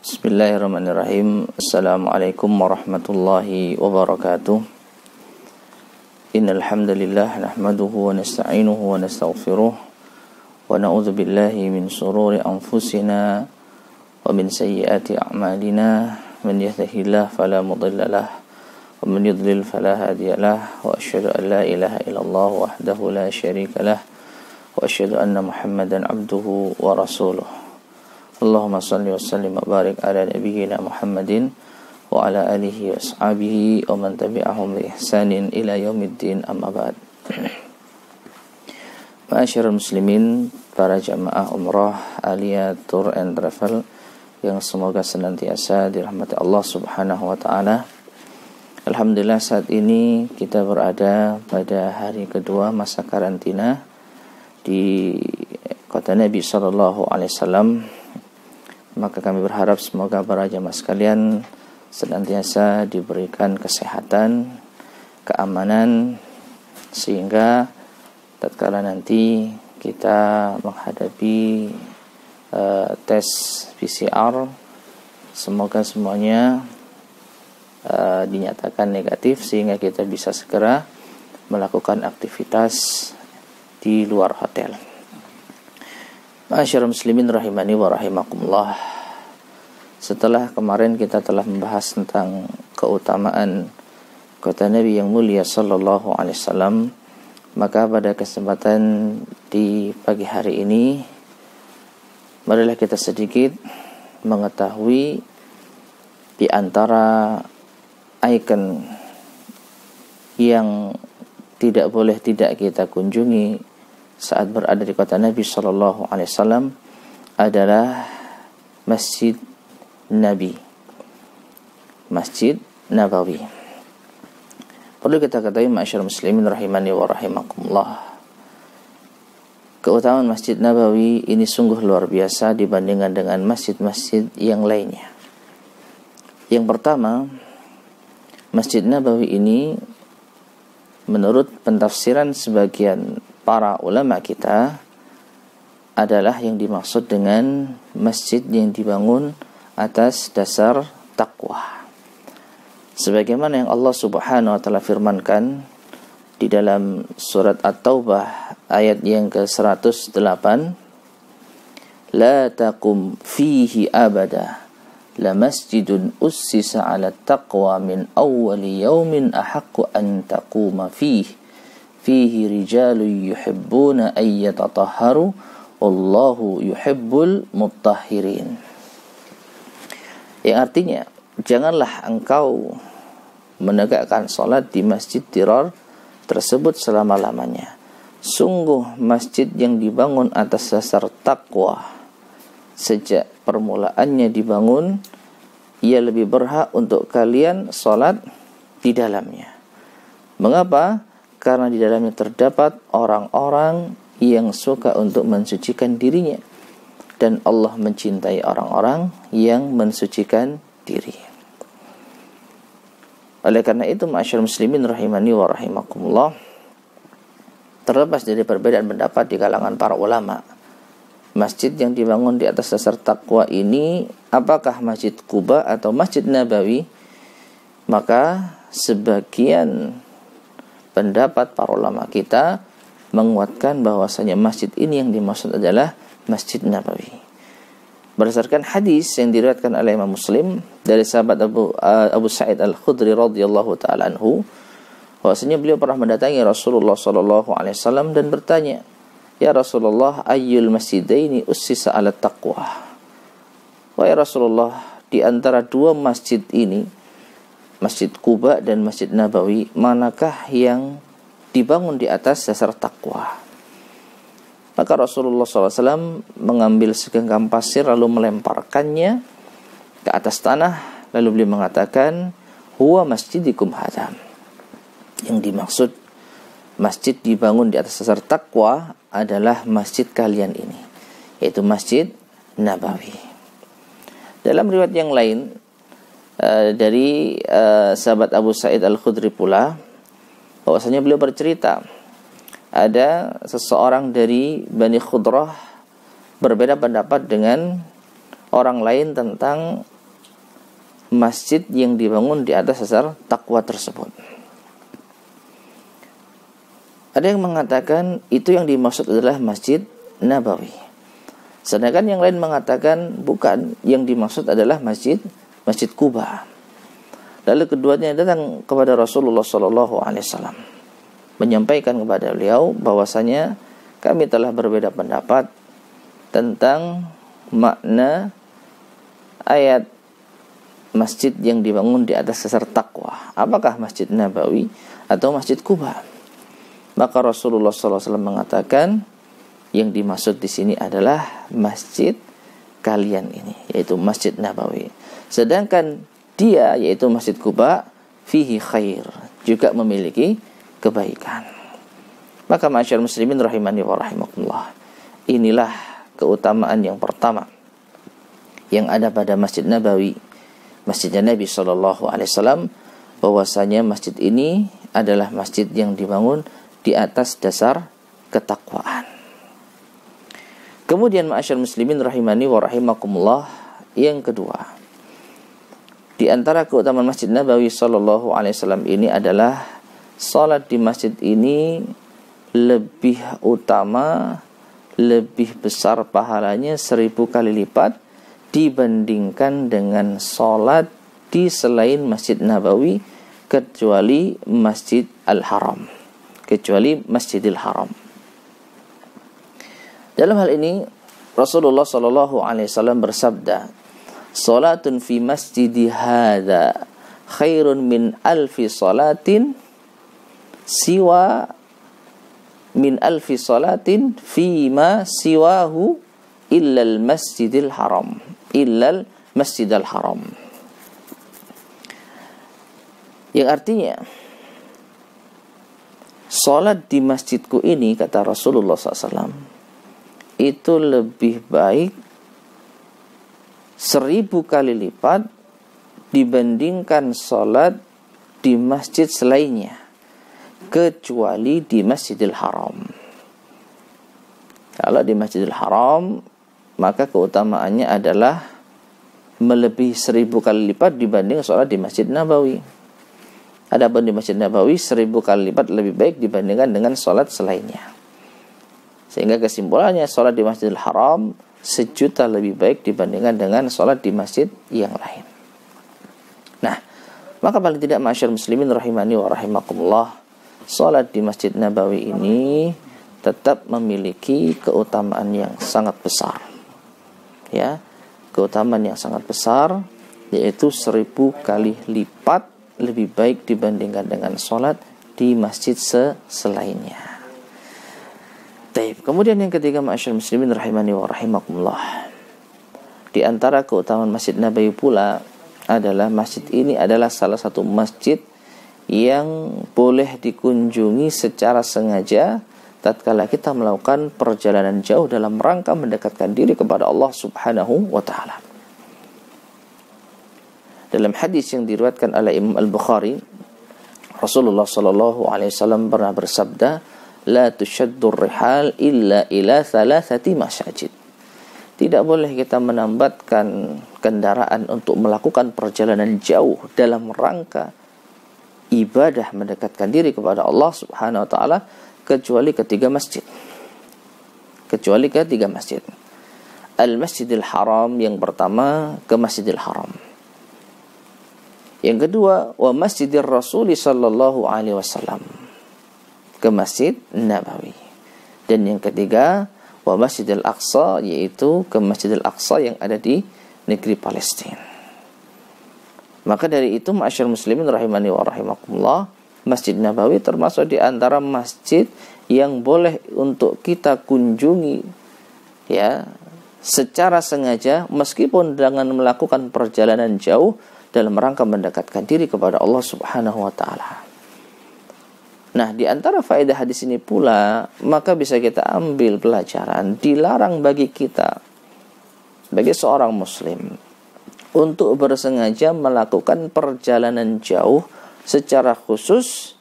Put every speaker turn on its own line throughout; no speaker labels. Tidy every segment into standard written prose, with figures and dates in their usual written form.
Bismillahirrahmanirrahim. Assalamualaikum warahmatullahi wabarakatuh. Innal hamdalillah nahmaduhu wa nasta'inuhu wa nastaghfiruh wa na'udzu billahi min shururi anfusina wa min sayyiati a'malina. Man yahdihillahu fala mudilla lahu wa man yudlil fala hadiya lahu wa asyhadu an la ilaha illallah wahdahu la syarika lahu wa asyhadu anna Muhammadan abduhu wa rasuluh. Allahumma salli wa sallim wa barik ala nabiyyina Muhammadin wa ala alihi wa ashabihi wa man tabi'ahum bi ihsanin ila yaumiddin, amma ba'd. Ma'asyiral muslimin, para jamaah umrah Alia Tour and Travel yang semoga senantiasa dirahmati Allah Subhanahu wa taala. Alhamdulillah, saat ini kita berada pada hari kedua masa karantina di kota Nabi sallallahu alaihi wasallam. Maka kami berharap semoga para jamaah sekalian senantiasa diberikan kesehatan, keamanan, sehingga tatkala nanti kita menghadapi tes PCR, semoga semuanya dinyatakan negatif sehingga kita bisa segera melakukan aktivitas di luar hotel. Ma'asyiral muslimin rahimani wa rahimakumullah. Setelah kemarin kita telah membahas tentang keutamaan kota Nabi yang mulia sallallahu alaihi wasallam, maka pada kesempatan di pagi hari ini marilah kita sedikit mengetahui di antara ikon yang tidak boleh tidak kita kunjungi saat berada di kota Nabi sallallahu alaihi wasallam adalah Masjid Nabi, Masjid Nabawi. Perlu kita ketahui ma'asyiral muslimin rahimani wa rahimakumullah, keutamaan Masjid Nabawi ini sungguh luar biasa dibandingkan dengan masjid-masjid yang lainnya. Yang pertama, Masjid Nabawi ini menurut pentafsiran sebagian para ulama kita adalah yang dimaksud dengan masjid yang dibangun atas dasar takwa, sebagaimana yang Allah Subhanahu wa taala firmankan di dalam surat At-Taubah ayat yang ke-108, la taqum fihi abada la masjidun ussisa 'ala taqwa min awwali yaumin ahaqqu an taquma fihi rijalun yuhibbuna ay yatatahharu wallahu yuhibbul mutahhirin. Yang artinya, janganlah engkau menegakkan salat di masjid Dirar tersebut selama-lamanya. Sungguh masjid yang dibangun atas dasar takwa, sejak permulaannya dibangun, ia lebih berhak untuk kalian salat di dalamnya. Mengapa? Karena di dalamnya terdapat orang-orang yang suka untuk mensucikan dirinya, dan Allah mencintai orang-orang yang mensucikan diri. Oleh karena itu, ma'asyiral muslimin rahimani wa rahimakumullah, terlepas dari perbedaan pendapat di kalangan para ulama, masjid yang dibangun di atas dasar takwa ini apakah Masjid Quba atau Masjid Nabawi? Maka sebagian pendapat para ulama kita menguatkan bahwasanya masjid ini yang dimaksud adalah Masjid Nabawi. Berdasarkan hadis yang diriwayatkan oleh Imam Muslim dari sahabat Abu Sa'id Al-Khudri radhiyallahu taala anhu, bahwasanya beliau pernah mendatangi Rasulullah sallallahu alaihi wasallam dan bertanya, "Ya Rasulullah, ayyul masjidaini ussisa 'ala taqwa?" Wahai Rasulullah, di antara dua masjid ini, Masjid Quba dan Masjid Nabawi, manakah yang dibangun di atas dasar takwa? Maka Rasulullah SAW mengambil segenggam pasir lalu melemparkannya ke atas tanah, lalu beliau mengatakan, huwa masjidikum hadam. Yang dimaksud masjid dibangun di atas dasar takwa adalah masjid kalian ini, yaitu Masjid Nabawi. Dalam riwayat yang lain dari sahabat Abu Sa'id Al-Khudri pula, bahwasanya beliau bercerita ada seseorang dari Bani Khudrah berbeda pendapat dengan orang lain tentang masjid yang dibangun di atas dasar takwa tersebut. Ada yang mengatakan itu yang dimaksud adalah Masjid Nabawi. Sedangkan yang lain mengatakan bukan, yang dimaksud adalah Masjid Kuba. Lalu keduanya datang kepada Rasulullah SAW, menyampaikan kepada beliau bahwasanya kami telah berbeda pendapat tentang makna ayat masjid yang dibangun di atas dasar takwa. Apakah Masjid Nabawi atau Masjid Kuba? Maka Rasulullah SAW mengatakan yang dimaksud di sini adalah masjid kalian ini, yaitu Masjid Nabawi. Sedangkan dia, yaitu Masjid Kuba, fihi khair, juga memiliki kebaikan. Maka masyarakat muslimin rahimani wa rahimakumullah, inilah keutamaan yang pertama yang ada pada Masjid Nabawi, Masjidnya Nabi SAW, bahwasanya masjid ini adalah masjid yang dibangun di atas dasar ketakwaan. Kemudian ma'asyar muslimin rahimani wa rahimakumullah, yang kedua, di antara keutamaan Masjid Nabawi SAW ini adalah salat di masjid ini lebih utama, lebih besar pahalanya 1000 kali lipat dibandingkan dengan salat di selain Masjid Nabawi, kecuali Masjid Al-Haram, kecuali Masjidil Haram. Dalam hal ini Rasulullah SAW bersabda, salatun fi masjidi hadza khairun min alfi salatin siwa min alfi salatin fima siwahu illal masjidil haram, illal masjidil haram. Yang artinya, salat di masjidku ini, kata Rasulullah SAW, itu lebih baik 1000 kali lipat dibandingkan salat di masjid selainnya, kecuali di Masjidil Haram. Kalau di Masjidil Haram, maka keutamaannya adalah melebihi 1000 kali lipat dibanding salat di Masjid Nabawi. Adapun di Masjid Nabawi 1000 kali lipat lebih baik dibandingkan dengan salat selainnya. Sehingga kesimpulannya, salat di Masjidil Haram 1.000.000 lebih baik dibandingkan dengan salat di masjid yang lain. Nah, maka paling tidak masyarakat muslimin rahimani wa rahimakumullah, salat di Masjid Nabawi ini tetap memiliki keutamaan yang sangat besar. Ya, keutamaan yang sangat besar, yaitu 1000 kali lipat lebih baik dibandingkan dengan salat di masjid selainnya. Taib. Kemudian yang ketiga, masyarakat muslimin rahimani wa rahimakumullah, di antara keutamaan Masjid Nabawi pula adalah masjid ini adalah salah satu masjid yang boleh dikunjungi secara sengaja tatkala kita melakukan perjalanan jauh dalam rangka mendekatkan diri kepada Allah Subhanahu wa taala. Dalam hadis yang diriwayatkan oleh Imam Al-Bukhari, Rasulullah sallallahu alaihi wasallam pernah bersabda, la tushaddur rihal illa ila thalathati masajid. Tidak boleh kita menambatkan kendaraan untuk melakukan perjalanan jauh dalam rangka ibadah mendekatkan diri kepada Allah Subhanahu wa taala, kecuali ketiga masjid. Kecuali ketiga masjid. Al-Masjidil Haram, yang pertama ke Masjidil Haram. Yang kedua, wa Masjidir Rasul sallallahu alaihi wasallam, ke Masjid Nabawi. Dan yang ketiga, wa Masjidil Aqsa, yaitu ke Masjidil Aqsa yang ada di negeri Palestina. Maka dari itu, ma'asyar muslimin rahimani wa rahimakumullah, Masjid Nabawi termasuk di antara masjid yang boleh untuk kita kunjungi, ya, secara sengaja, meskipun dengan melakukan perjalanan jauh dalam rangka mendekatkan diri kepada Allah Subhanahu wa taala. Nah, di antara faedah hadis ini pula, maka bisa kita ambil pelajaran, dilarang bagi kita, bagi seorang muslim, untuk bersengaja melakukan perjalanan jauh secara khusus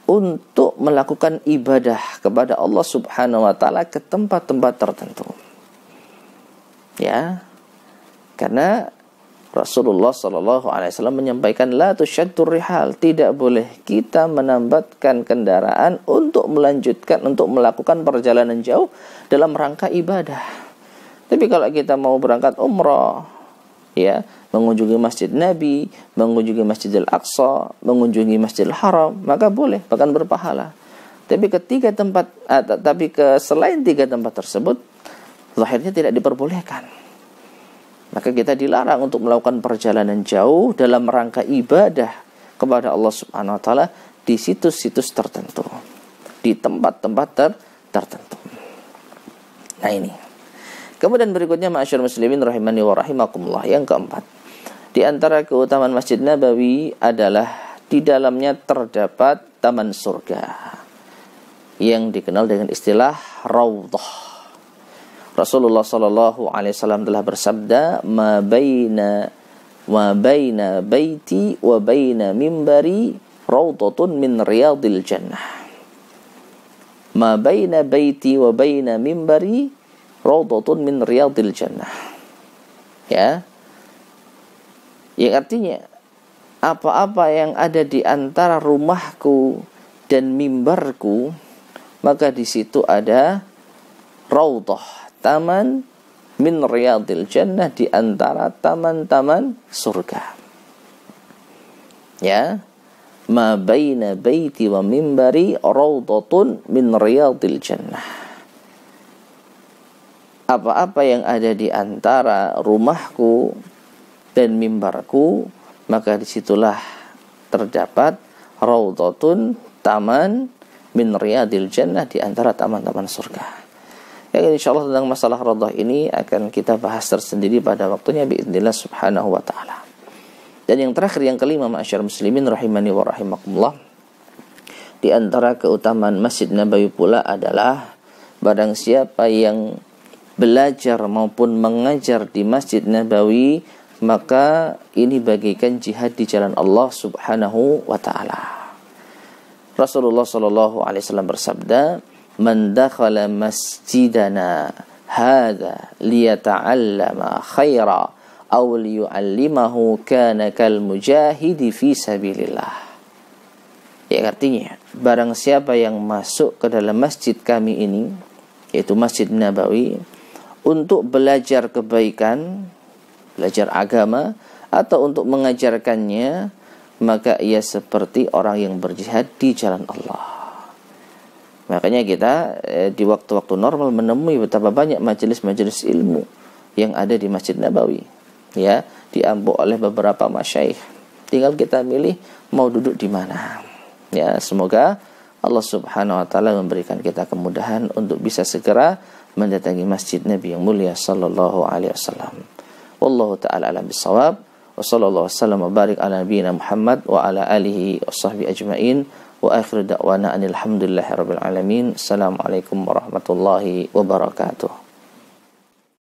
untuk melakukan ibadah kepada Allah Subhanahu wa taala ke tempat-tempat tertentu. Ya. Karena Rasulullah sallallahu alaihi wasallam menyampaikan la tusyaddur rihal, tidak boleh kita menambatkan kendaraan untuk melakukan perjalanan jauh dalam rangka ibadah. Tapi kalau kita mau berangkat umrah, ya, mengunjungi Masjid Nabi, mengunjungi Masjidil Aqsa, mengunjungi Masjidil Haram, maka boleh, bahkan berpahala. Tapi selain 3 tempat tersebut, zahirnya tidak diperbolehkan. Maka kita dilarang untuk melakukan perjalanan jauh dalam rangka ibadah kepada Allah Subhanahu wa taala di situs-situs tertentu, di tempat-tempat tertentu. Nah ini. Kemudian berikutnya ma'asyiral muslimin rahimani wa rahimakumullah, yang keempat. Di antara keutamaan Masjid Nabawi adalah di dalamnya terdapat taman surga yang dikenal dengan istilah raudhah. Rasulullah sallallahu alaihi wasallam telah bersabda, ma baina baiti wa baina mimbari raudhatun min riyadil jannah. Ma baina baiti wa baina mimbari raudhatun min riyadil jannah. Ya. Yang artinya apa-apa yang ada di antara rumahku dan mimbarku, maka di situ ada raudhah, taman min riyadil jannah, di antara taman-taman surga. Ya, ma baina baiti wa mimbari raudhatun min riyadil jannah. Apa-apa yang ada di antara rumahku dan mimbarku, maka disitulah terdapat raudhatun, taman min riyadil jannah, di antara taman-taman surga. Ya, insyaallah tentang masalah raudhah ini akan kita bahas tersendiri pada waktunya biidznillah subhanahu wa ta'ala. Dan yang terakhir, yang kelima, ma'asyiral muslimin rahimani wa rahimakumullah, di antara keutamaan Masjid Nabawi pula adalah barang siapa yang belajar maupun mengajar di Masjid Nabawi, maka ini bagaikan jihad di jalan Allah Subhanahu wa ta'ala. Rasulullah sallallahu alaihi wasallam bersabda, man dakhala masjidana hadza liyata'allama khaira aw liyu'allimahu kana kal mujahidi fi sabilillah. Ya, artinya barang siapa yang masuk ke dalam masjid kami ini, yaitu Masjid Nabawi, untuk belajar kebaikan, belajar agama, atau untuk mengajarkannya, maka ia seperti orang yang berjihad di jalan Allah. Makanya kita di waktu-waktu normal menemui betapa banyak majelis-majelis ilmu yang ada di Masjid Nabawi, ya, diampu oleh beberapa masyaikh. Tinggal kita milih mau duduk di mana. Ya, semoga Allah Subhanahu wa taala memberikan kita kemudahan untuk bisa segera mendatangi Masjid Nabi yang mulia sallallahu alaihi wasallam. Wallahu taala alam bisawab. Wa sallallahu wasallam wa barik ala nabiyina Muhammad wa ala alihi washabbihi ajmain. Wa akhiru da'wana anil hamdulillahi rabbil alamin. Assalamualaikum warahmatullahi wabarakatuh.